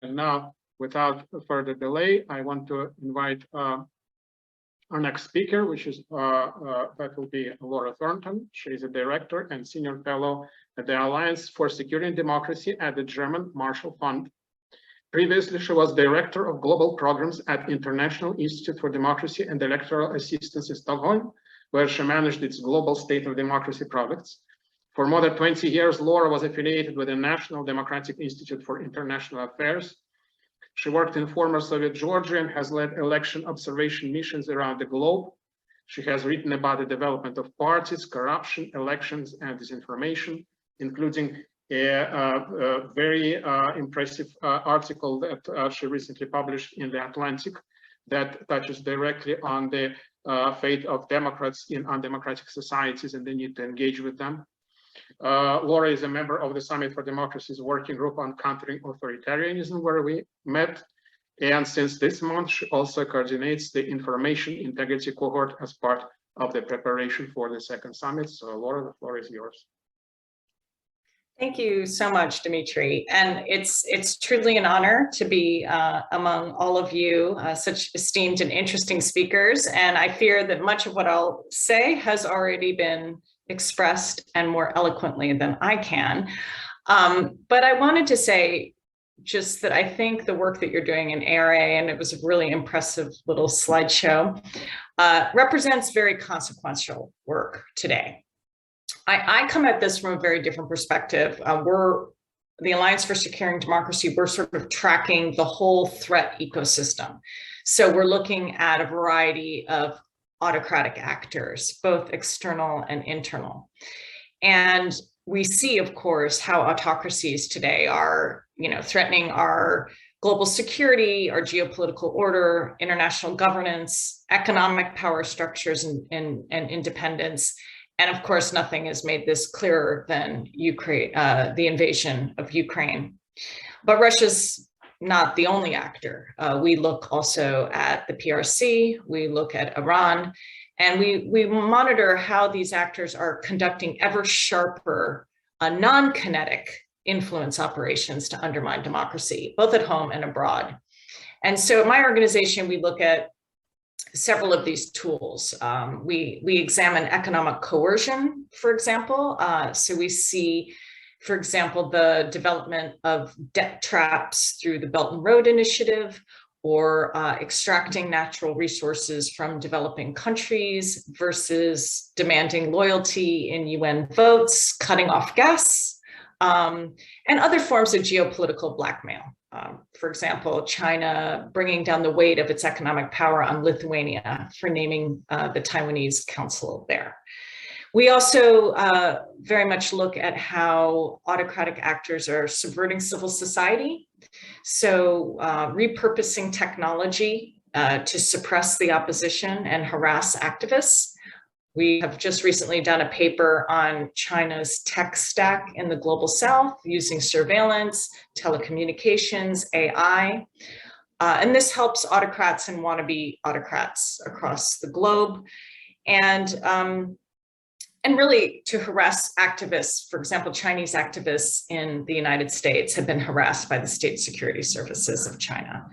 And now, without further delay, I want to invite our next speaker, which is that will be Laura Thornton. She is a director and senior fellow at the Alliance for Securing Democracy at the German Marshall Fund. Previously, she was director of global programs at International Institute for Democracy and Electoral Assistance in Stockholm, where she managed its global state of democracy projects. For more than 20 years, Laura was affiliated with the National Democratic Institute for International Affairs. She worked in former Soviet Georgia and has led election observation missions around the globe. She has written about the development of parties, corruption, elections, and disinformation, including a very impressive article that she recently published in The Atlantic that touches directly on the fate of Democrats in undemocratic societies and the need to engage with them. Laura is a member of the Summit for Democracies working group on countering authoritarianism, where we met. And since this month, she also coordinates the information integrity cohort as part of the preparation for the second summit. So Laura, the floor is yours. Thank you so much, Dimitri. And it's truly an honor to be among all of you, such esteemed and interesting speakers. And I fear that much of what I'll say has already been expressed and more eloquently than I can. But I wanted to say just that I think the work that you're doing in ARA, and it was a really impressive little slideshow, represents very consequential work today. I come at this from a very different perspective. We're the Alliance for Securing Democracy. We're sort of tracking the whole threat ecosystem. So we're looking at a variety of autocratic actors, both external and internal. And we see, of course, how autocracies today are, threatening our global security, our geopolitical order, international governance, economic power structures, and independence. And of course, nothing has made this clearer than Ukraine, the invasion of Ukraine. But Russia's not the only actor. We look also at the PRC, we look at Iran, and we monitor how these actors are conducting ever sharper, non-kinetic influence operations to undermine democracy, both at home and abroad. And so at my organization, we look at several of these tools. We examine economic coercion, for example. So we see, for example, the development of debt traps through the Belt and Road Initiative, or extracting natural resources from developing countries versus demanding loyalty in UN votes, cutting off gas, and other forms of geopolitical blackmail. For example, China bringing down the weight of its economic power on Lithuania for naming the Taiwanese council there. We also very much look at how autocratic actors are subverting civil society. So repurposing technology to suppress the opposition and harass activists. We have just recently done a paper on China's tech stack in the global south using surveillance, telecommunications, AI. And this helps autocrats and wannabe autocrats across the globe. And really to harass activists. For example, Chinese activists in the United States have been harassed by the state security services of China.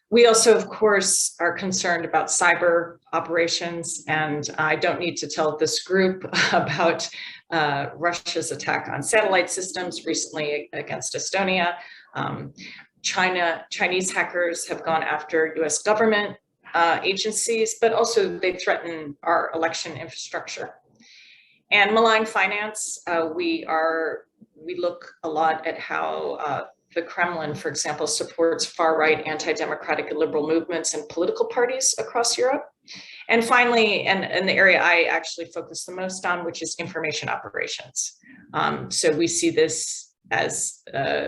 We also, of course, are concerned about cyber operations, and I don't need to tell this group about Russia's attack on satellite systems recently against Estonia. Chinese hackers have gone after US government agencies, but also they threaten our election infrastructure. And malign finance, we look a lot at how the Kremlin, for example, supports far-right anti-democratic and liberal movements and political parties across Europe. And finally, and the area I actually focus the most on, which is information operations. So we see this as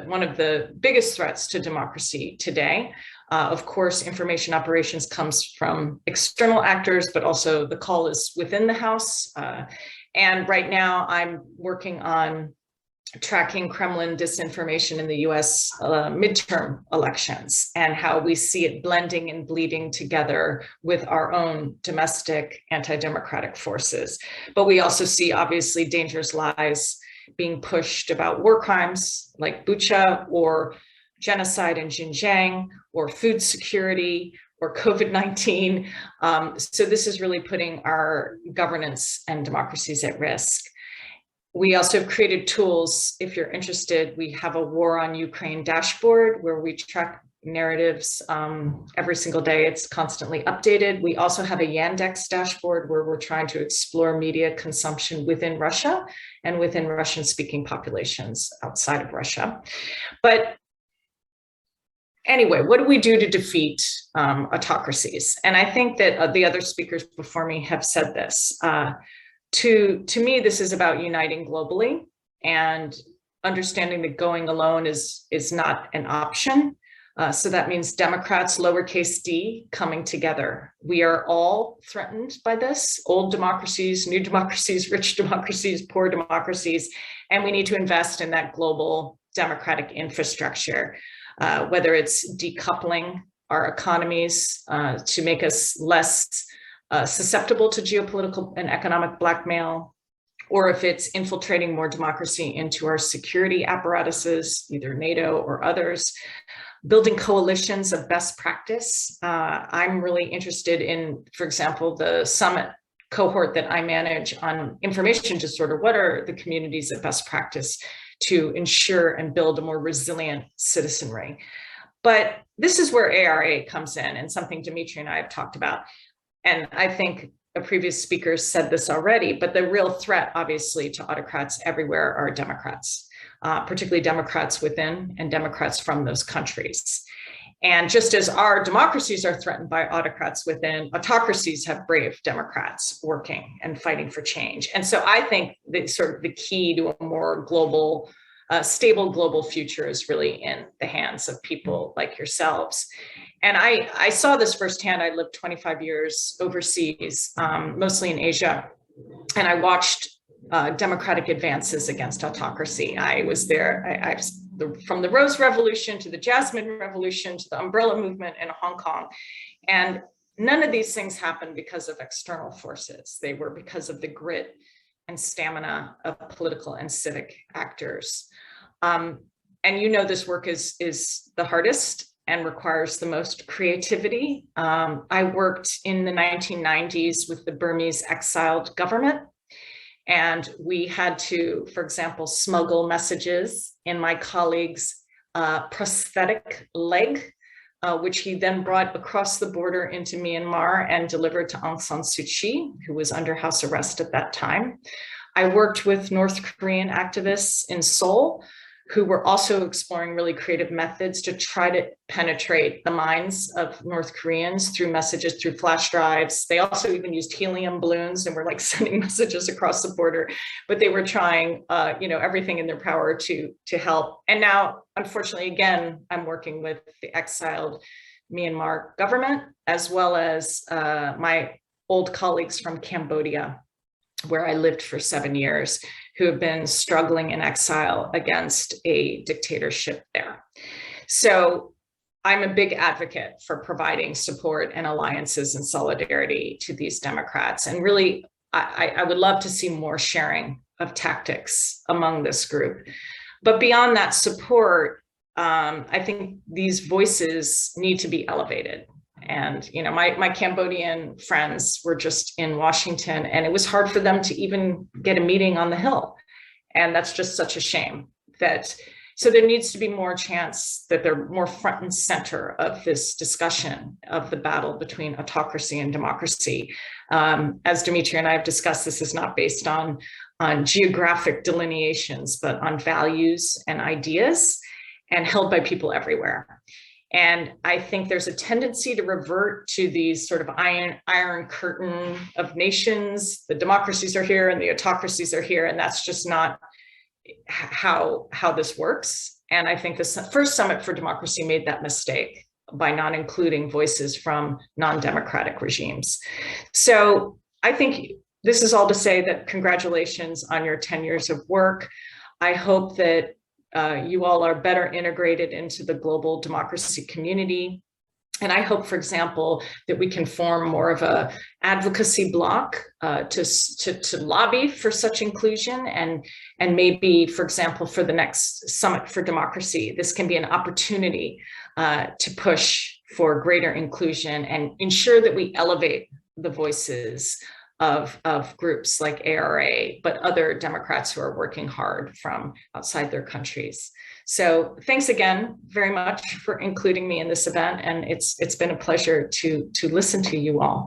one of the biggest threats to democracy today. Of course, information operations comes from external actors, but also the call is within the House. And right now I'm working on tracking Kremlin disinformation in the US midterm elections and how we see it blending and bleeding together with our own domestic anti-democratic forces. But we also see obviously dangerous lies being pushed about war crimes like Bucha or genocide in Xinjiang, or food security, or COVID-19. So this is really putting our governance and democracies at risk. We also have created tools. If you're interested, we have a War on Ukraine dashboard where we track narratives every single day. It's constantly updated. We also have a Yandex dashboard where we're trying to explore media consumption within Russia and within Russian-speaking populations outside of Russia. But anyway, what do we do to defeat autocracies? And I think that the other speakers before me have said this. To me, this is about uniting globally and understanding that going alone is not an option. So that means Democrats, lowercase d, coming together. We are all threatened by this, old democracies, new democracies, rich democracies, poor democracies, and we need to invest in that global democratic infrastructure, whether it's decoupling our economies to make us less susceptible to geopolitical and economic blackmail, or if it's infiltrating more democracy into our security apparatuses, either NATO or others. Building coalitions of best practice. I'm really interested in, for example, the summit cohort that I manage on information disorder. What are the communities of best practice to ensure and build a more resilient citizenry? But this is where ARA comes in, and something Dimitri and I have talked about. And I think a previous speaker said this already, but the real threat, obviously, to autocrats everywhere are Democrats. Particularly Democrats within and Democrats from those countries. And just as our democracies are threatened by autocrats within, autocracies have brave Democrats working and fighting for change. And so I think that sort of the key to a more global, stable global future is really in the hands of people like yourselves. And I saw this firsthand. I lived 25 years overseas, mostly in Asia, and I watched democratic advances against autocracy. I was there from the Rose Revolution to the Jasmine Revolution to the Umbrella Movement in Hong Kong. And none of these things happened because of external forces. They were because of the grit and stamina of political and civic actors. And you know this work is the hardest and requires the most creativity. I worked in the 1990s with the Burmese exiled government. And we had to, for example, smuggle messages in my colleague's prosthetic leg, which he then brought across the border into Myanmar and delivered to Aung San Suu Kyi, who was under house arrest at that time. I worked with North Korean activists in Seoul, who were also exploring really creative methods to try to penetrate the minds of North Koreans through messages, through flash drives. They also even used helium balloons and were like sending messages across the border, but they were trying, everything in their power to help. And now, unfortunately, again, I'm working with the exiled Myanmar government, as well as my old colleagues from Cambodia, where I lived for 7 years, who have been struggling in exile against a dictatorship there. So I'm a big advocate for providing support and alliances and solidarity to these Democrats. And really, I would love to see more sharing of tactics among this group. But beyond that support, I think these voices need to be elevated. And my Cambodian friends were just in Washington, and it was hard for them to even get a meeting on the Hill. And that's just such a shame. So there needs to be more chance that they're more front and center of this discussion of the battle between autocracy and democracy. As Dimitri and I have discussed, this is not based on geographic delineations, but on values and ideas, and held by people everywhere. And I think there's a tendency to revert to these sort of iron curtain of nations. The democracies are here and the autocracies are here, and that's just not how this works. And I think the first Summit for Democracy made that mistake by not including voices from non-democratic regimes. So I think this is all to say that congratulations on your 10 years of work. I hope that you all are better integrated into the global democracy community. And I hope, for example, that we can form more of a advocacy bloc to lobby for such inclusion, and maybe, for example, for the next Summit for Democracy, this can be an opportunity to push for greater inclusion and ensure that we elevate the voices of groups like ARA, but other Democrats who are working hard from outside their countries. So thanks again very much for including me in this event, and it's been a pleasure to listen to you all.